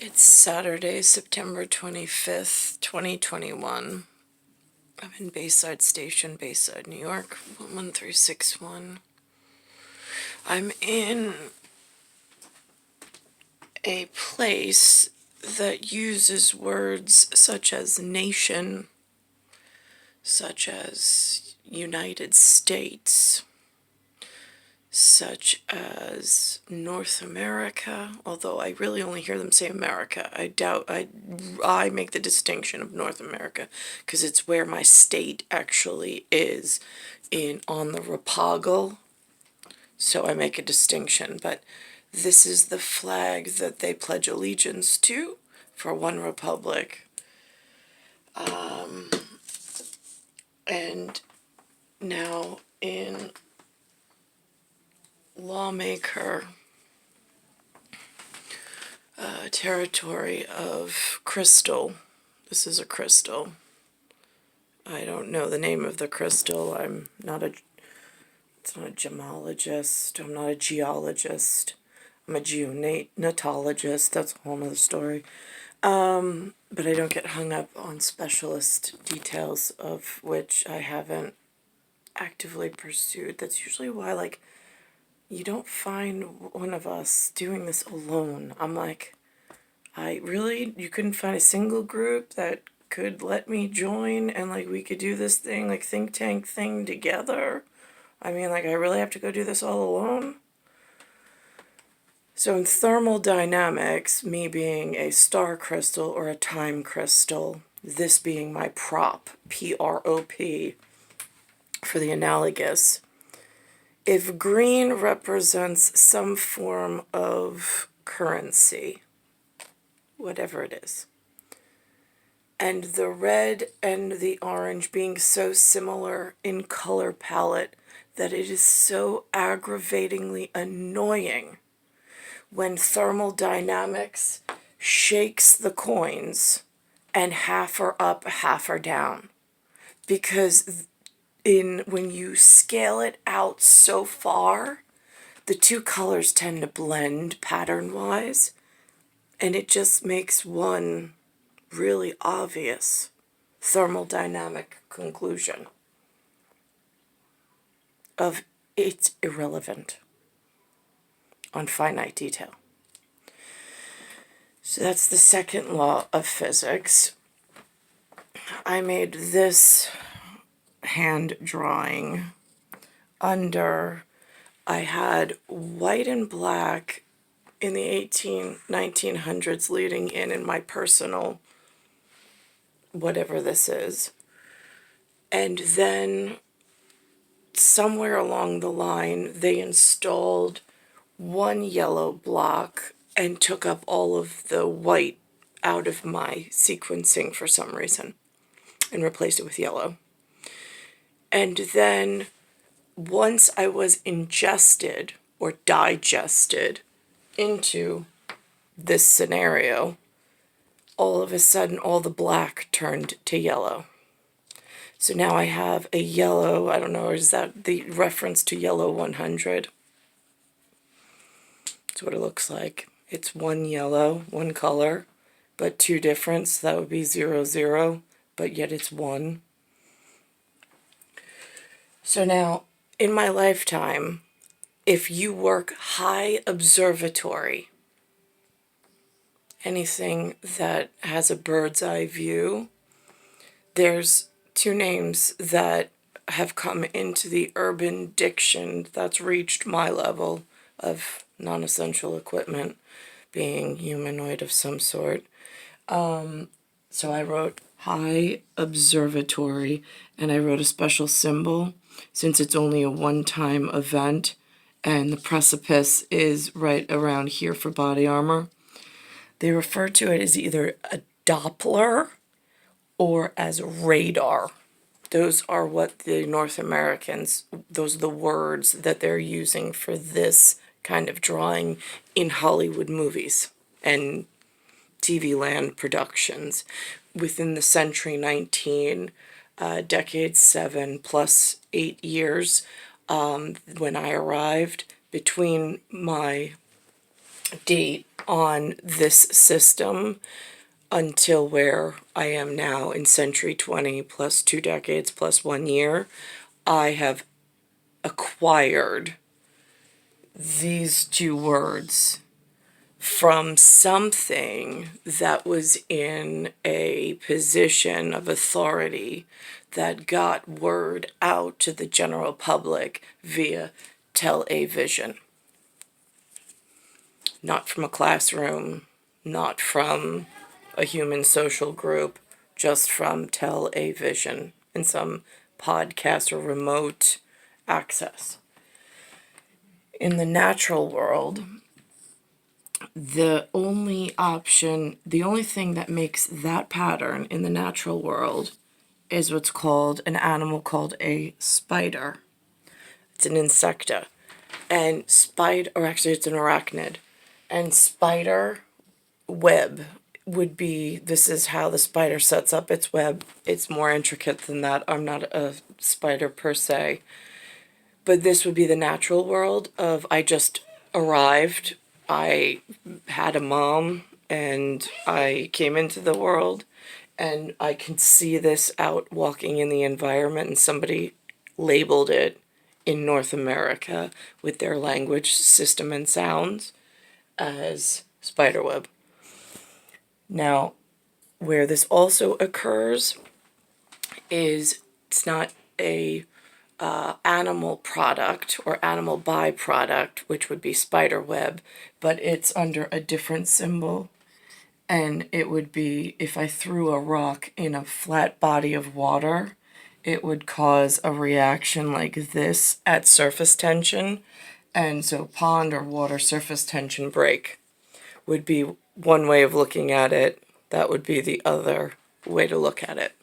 It's Saturday, September 25th, 2021. I'm in Bayside Station, Bayside, New York, 11361. I'm in a place that uses words such as nation, such as United States, such as North America, although I really only hear them say America. I make the distinction of North America because it's where my state actually is on the Rapagal, so I make a distinction. But this is the flag that they pledge allegiance to for one republic. And now in lawmaker territory of crystal. This is a crystal. I don't know the name of the crystal. It's not a gemologist. I'm not a geologist. I'm a geonatologist. That's a whole other story. But I don't get hung up on specialist details of which I haven't actively pursued. That's usually why, you don't find one of us doing this alone. I'm like, you couldn't find a single group that could let me join and, we could do this thing, think tank thing together? I mean, I really have to go do this all alone? So in thermodynamics, me being a star crystal or a time crystal, this being my prop, P-R-O-P, for the analogous, if green represents some form of currency, whatever it is, and the red and the orange being so similar in color palette that it is so aggravatingly annoying when thermodynamics shakes the coins and half are up, half are down. Because when you scale it out so far, the two colors tend to blend pattern-wise, and it just makes one really obvious thermodynamic conclusion of it's irrelevant on finite detail. So that's the second law of physics. I made this hand drawing I had white and black in the 1900s leading in my personal whatever this is. And then somewhere along the line, they installed one yellow block and took up all of the white out of my sequencing for some reason and replaced it with yellow. And then once I was ingested or digested into this scenario, all of a sudden all the black turned to yellow. So now I have a yellow, I don't know, is that the reference to yellow 100? That's what it looks like. It's one yellow, one color, but two different, so that would be 0, 0, but yet it's one. So now, in my lifetime, if you work high observatory, anything that has a bird's eye view, there's two names that have come into the urban diction that's reached my level of non-essential equipment, being humanoid of some sort. So I wrote high observatory, and I wrote a special symbol since it's only a one-time event, and the precipice is right around here for body armor. They refer to it as either a Doppler or as radar. Those are what the North Americans, those are the words that they're using for this kind of drawing in Hollywood movies and TV land productions within the century 19, decade 7 plus 8 years when I arrived. Between my date on this system until where I am now in century 20 plus 2 decades plus 1 year. I have acquired these 2 words from something that was in a position of authority that got word out to the general public via television. Not from a classroom, not from a human social group, just from television and some podcast or remote access. In the natural world, the only thing that makes that pattern in the natural world is what's called an animal called a spider. It's an insecta. And it's an arachnid. And spider web this is how the spider sets up its web. It's more intricate than that. I'm not a spider per se. But this would be the natural world of I just arrived. I had a mom and I came into the world, and I can see this out walking in the environment, and somebody labeled it in North America with their language system and sounds as spiderweb. Now, where this also occurs is it's not a animal product or animal byproduct, which would be spider web, but it's under a different symbol. And it would be if I threw a rock in a flat body of water, it would cause a reaction like this at surface tension. And so pond or water surface tension break would be one way of looking at it. That would be the other way to look at it.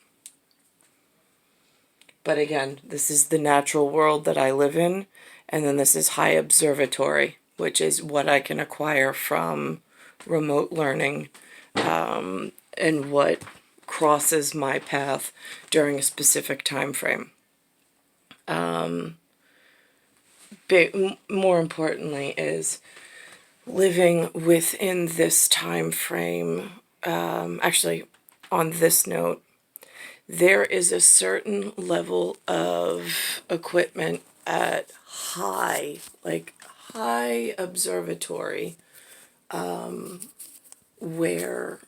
But again, this is the natural world that I live in, and then this is high observatory, which is what I can acquire from remote learning, and what crosses my path during a specific time frame. More importantly is living within this time frame. Actually, on this note, there is a certain level of equipment at high observatory, where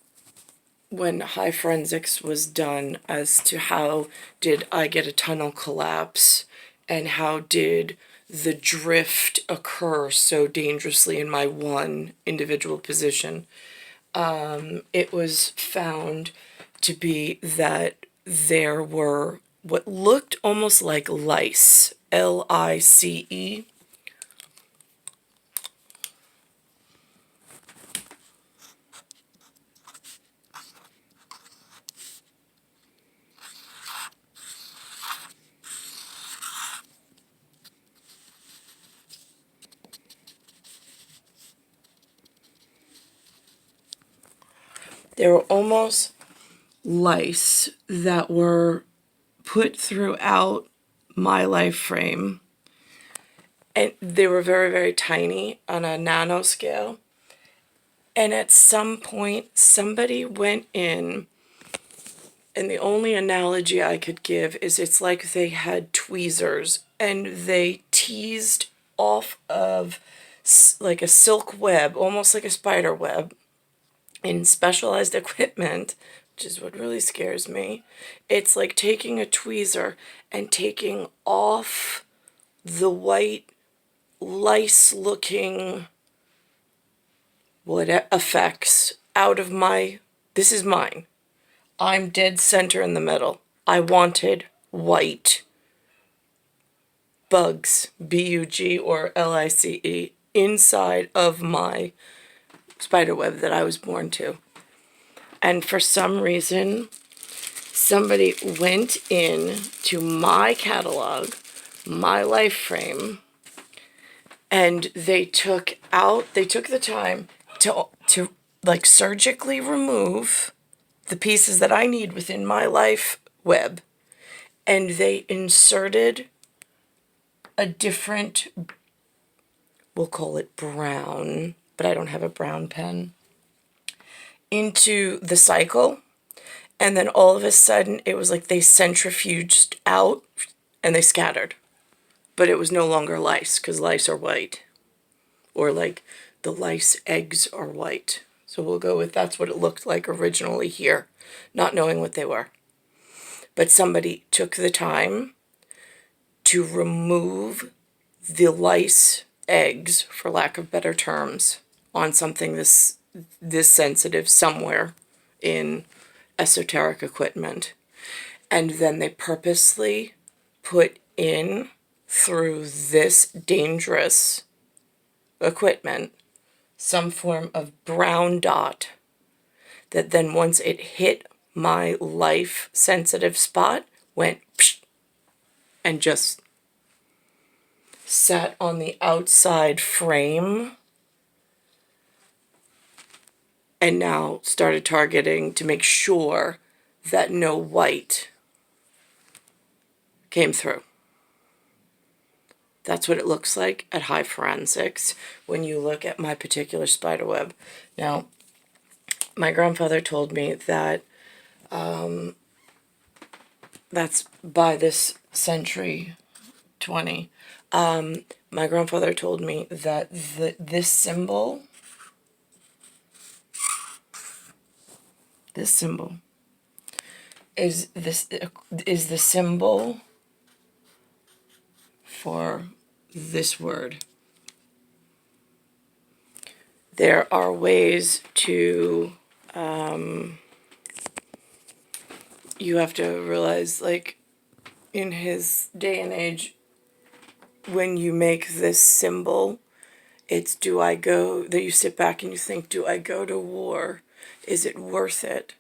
when high forensics was done as to how did I get a tunnel collapse and how did the drift occur so dangerously in my one individual position, it was found to be that there were what looked almost like lice, Lice. There were almost lice that were put throughout my life frame, and they were very, very tiny on a nanoscale. And at some point, somebody went in, and the only analogy I could give is it's like they had tweezers and they teased off of like a silk web, almost like a spider web, in specialized equipment, which is what really scares me. It's like taking a tweezer and taking off the white lice-looking what effects out of this is mine. I'm dead center in the middle. I wanted white bugs, B-U-G or L-I-C-E, inside of my spiderweb that I was born to. And for some reason, somebody went in to my catalog, my life frame, and they took the time to like surgically remove the pieces that I need within my life web, and they inserted a different, we'll call it brown, but I don't have a brown pen, into the cycle. And then all of a sudden, it was like they centrifuged out and they scattered. But it was no longer lice, because lice are white. Or like the lice eggs are white. So we'll go with that's what it looked like originally here, not knowing what they were. But somebody took the time to remove the lice eggs, for lack of better terms, on something this sensitive somewhere in esoteric equipment. And then they purposely put in through this dangerous equipment some form of brown dot that then once it hit my life sensitive spot went psh, and just sat on the outside frame and now started targeting to make sure that no white came through. That's what it looks like at high forensics when you look at my particular spider web. Now, my grandfather told me that that's by this century 20. My grandfather told me that this symbol is the symbol for this word. There are ways to, you have to realize, like, in his day and age, when you make this symbol, it's that you sit back and you think, do I go to war? Is it worth it?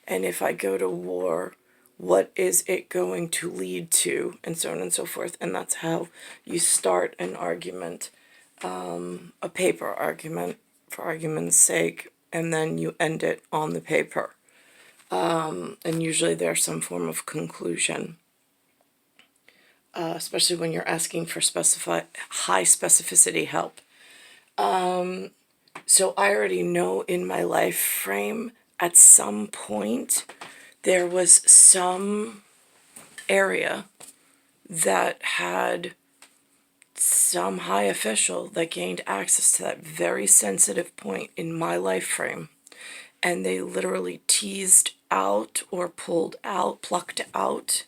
And if I go to war, what is it going to lead to? And so on and so forth. And that's how you start an argument, a paper argument, for argument's sake, and then you end it on the paper. And usually there's some form of conclusion, especially when you're asking for high specificity help. So I already know in my life frame, at some point, there was some area that had some high official that gained access to that very sensitive point in my life frame. And they literally teased out or plucked out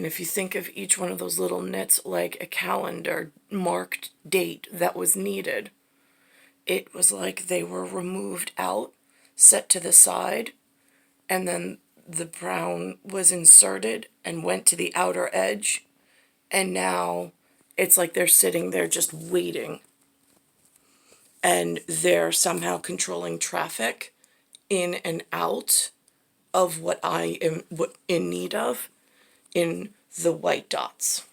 if you think of each one of those little nits like a calendar marked date that was needed, it was like they were removed out, set to the side, and then the brown was inserted and went to the outer edge, and now it's like they're sitting there just waiting. And they're somehow controlling traffic in and out of what I am in need of in the white dots.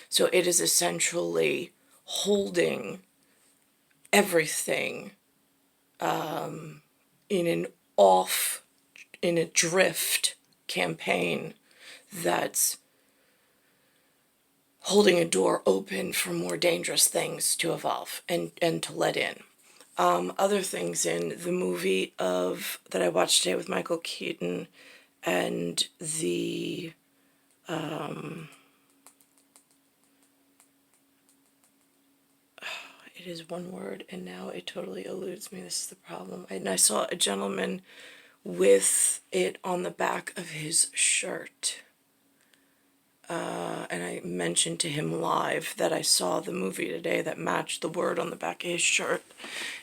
So it is essentially holding everything in a drift campaign that's holding a door open for more dangerous things to evolve and to let in. Other things in the movie that I watched today with Michael Keaton and the it is one word and now it totally eludes me. This is the problem. And I saw a gentleman with it on the back of his shirt. And I mentioned to him live that I saw the movie today that matched the word on the back of his shirt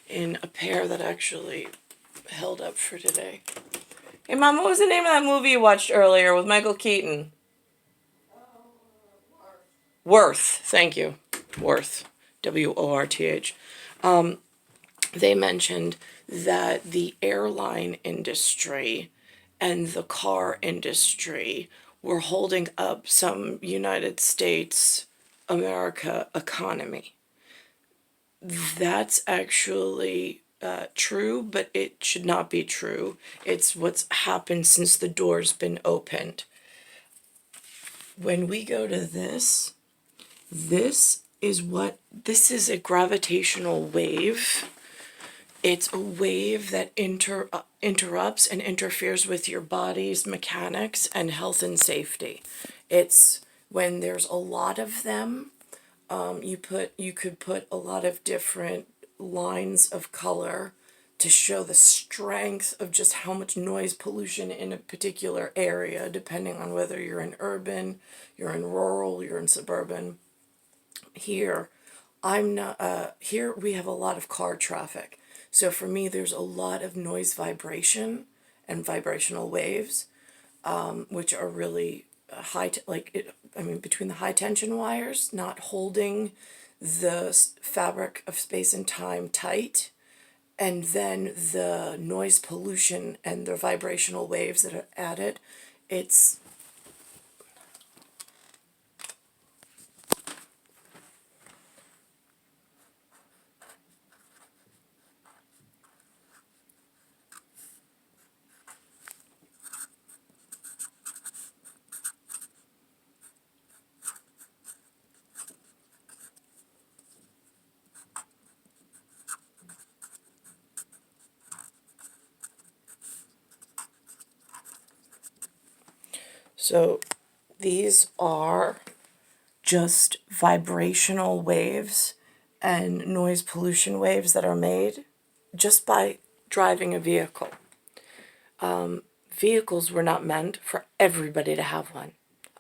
in a pair that actually held up for today. Hey, Mom, what was the name of that movie you watched earlier with Michael Keaton? Worth. Thank you. Worth. W-O-R-T-H. They mentioned that the airline industry and the car industry were holding up some United States, America economy. That's actually true, but it should not be true. It's what's happened since the door's been opened. When we go to this is what this is: a gravitational wave. It's a wave that interrupts and interferes with your body's mechanics and health and safety. It's when there's a lot of them. You could put a lot of different lines of color to show the strength of just how much noise pollution in a particular area, depending on whether you're in urban, you're in rural, you're in suburban. Here, I'm not, here we have a lot of car traffic. So for me, there's a lot of noise vibration and vibrational waves, which are really between the high tension wires, not holding the fabric of space and time tight, and then the noise pollution and the vibrational waves that are added. It's so these are just vibrational waves and noise pollution waves that are made just by driving a vehicle. Vehicles were not meant for everybody to have one.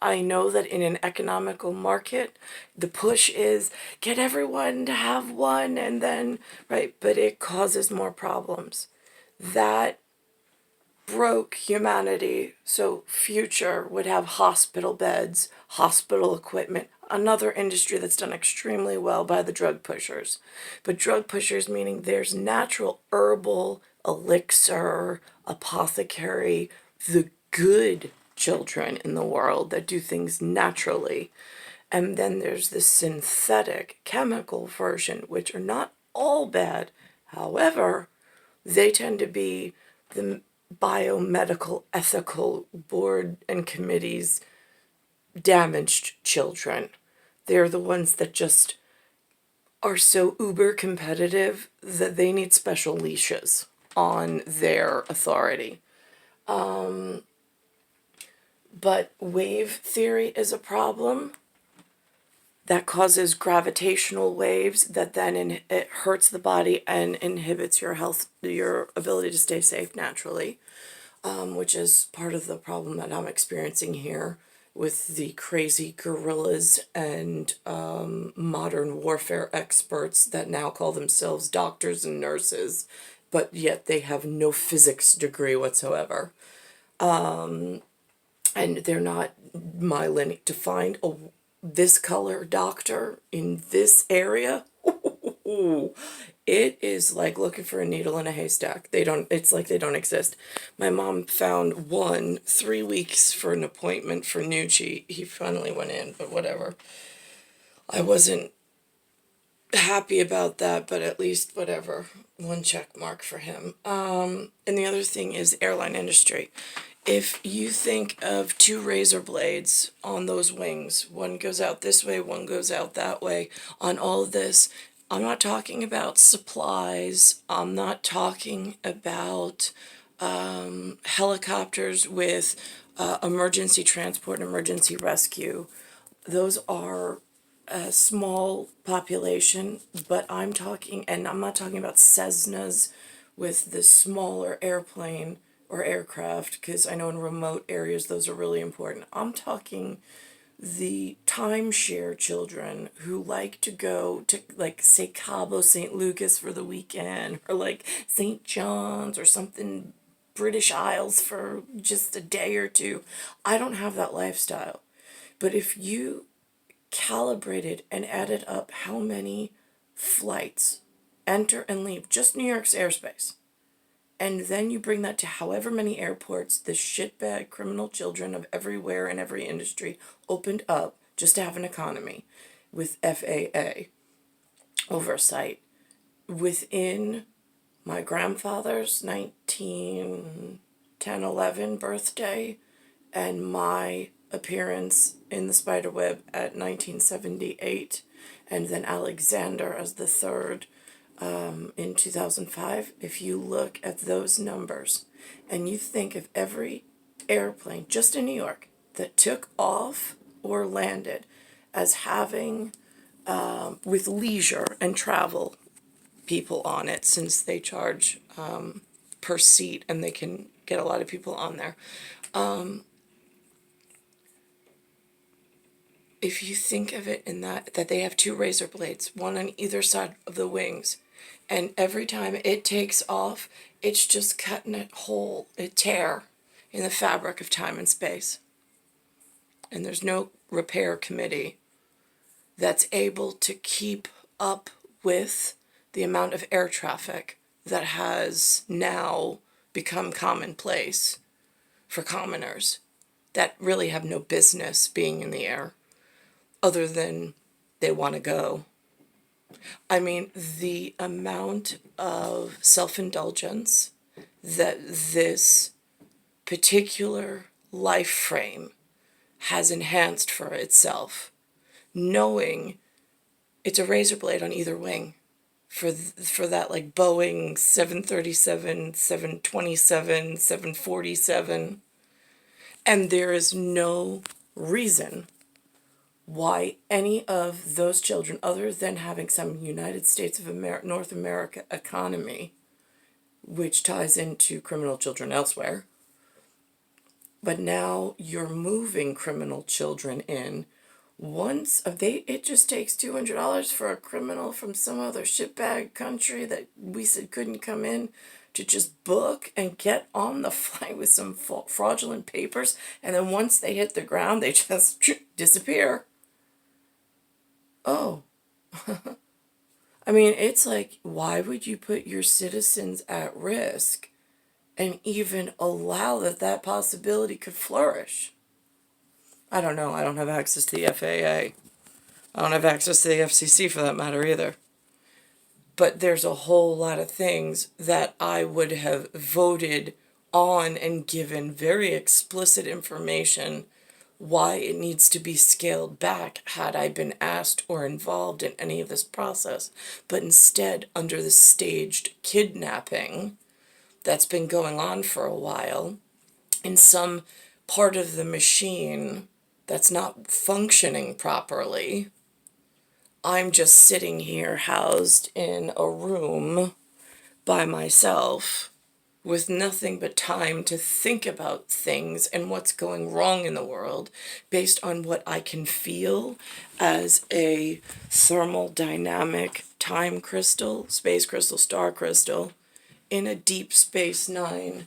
I know that in an economical market, the push is get everyone to have one and then, right, but it causes more problems. That broke humanity, so future would have hospital beds, hospital equipment, another industry that's done extremely well by the drug pushers. But drug pushers meaning there's natural herbal, elixir, apothecary, the good children in the world that do things naturally. And then there's the synthetic chemical version, which are not all bad. However, they tend to be the biomedical ethical board and committees damaged children. They're the ones that just are so uber competitive that they need special leashes on their authority. But wave theory is a problem that causes gravitational waves that then it hurts the body and inhibits your health, your ability to stay safe naturally, which is part of the problem that I'm experiencing here with the crazy guerrillas and modern warfare experts that now call themselves doctors and nurses, but yet they have no physics degree whatsoever. And they're not my lineage. To find this color doctor in this area, it is like looking for a needle in a haystack. It's like they don't exist. My mom found one 3 weeks for an appointment for Nucci. He finally went in, but whatever. I wasn't happy about that, but at least whatever. One check mark for him. And the other thing is airline industry. If you think of two razor blades on those wings, one goes out this way, one goes out that way, on all of this, I'm not talking about supplies, I'm not talking about helicopters with emergency transport and emergency rescue. Those are a small population, but I'm talking, and I'm not talking about Cessnas with the smaller airplane or aircraft, because I know in remote areas those are really important. I'm talking the timeshare children who like to go to, like, say Cabo St. Lucas for the weekend, or like St. John's or something, British Isles for just a day or two. I don't have that lifestyle. But if you calibrated and added up how many flights enter and leave just New York's airspace, and then you bring that to however many airports the shitbag criminal children of everywhere in every industry opened up just to have an economy with FAA oversight. Within my grandfather's 1910-11 birthday and my appearance in the spiderweb at 1978 and then Alexander as the third in 2005. If you look at those numbers and you think of every airplane just in New York that took off or landed as having, with leisure and travel people on it, since they charge per seat and they can get a lot of people on there. If you think of it in that they have two razor blades, one on either side of the wings, and every time it takes off, it's just cutting a hole, a tear in the fabric of time and space. And there's no repair committee that's able to keep up with the amount of air traffic that has now become commonplace for commoners that really have no business being in the air other than they want to go. I mean, the amount of self-indulgence that this particular life frame has enhanced for itself, knowing it's a razor blade on either wing for that, like Boeing 737, 727, 747, and there is no reason why any of those children, other than having some United States of America, North America economy, which ties into criminal children elsewhere, but now you're moving criminal children in. Once it just takes $200 for a criminal from some other shitbag country that we said couldn't come in to just book and get on the flight with some fraudulent papers, and then once they hit the ground, they just disappear. Oh. I mean, it's like, why would you put your citizens at risk and even allow that possibility could flourish? I don't know. I don't have access to the FAA. I don't have access to the FCC for that matter either. But there's a whole lot of things that I would have voted on and given very explicit information why it needs to be scaled back had I been asked or involved in any of this process. But instead, under the staged kidnapping that's been going on for a while, in some part of the machine that's not functioning properly, I'm just sitting here housed in a room by myself with nothing but time to think about things and what's going wrong in the world based on what I can feel as a thermal-dynamic time crystal, space crystal, star crystal, in a Deep Space Nine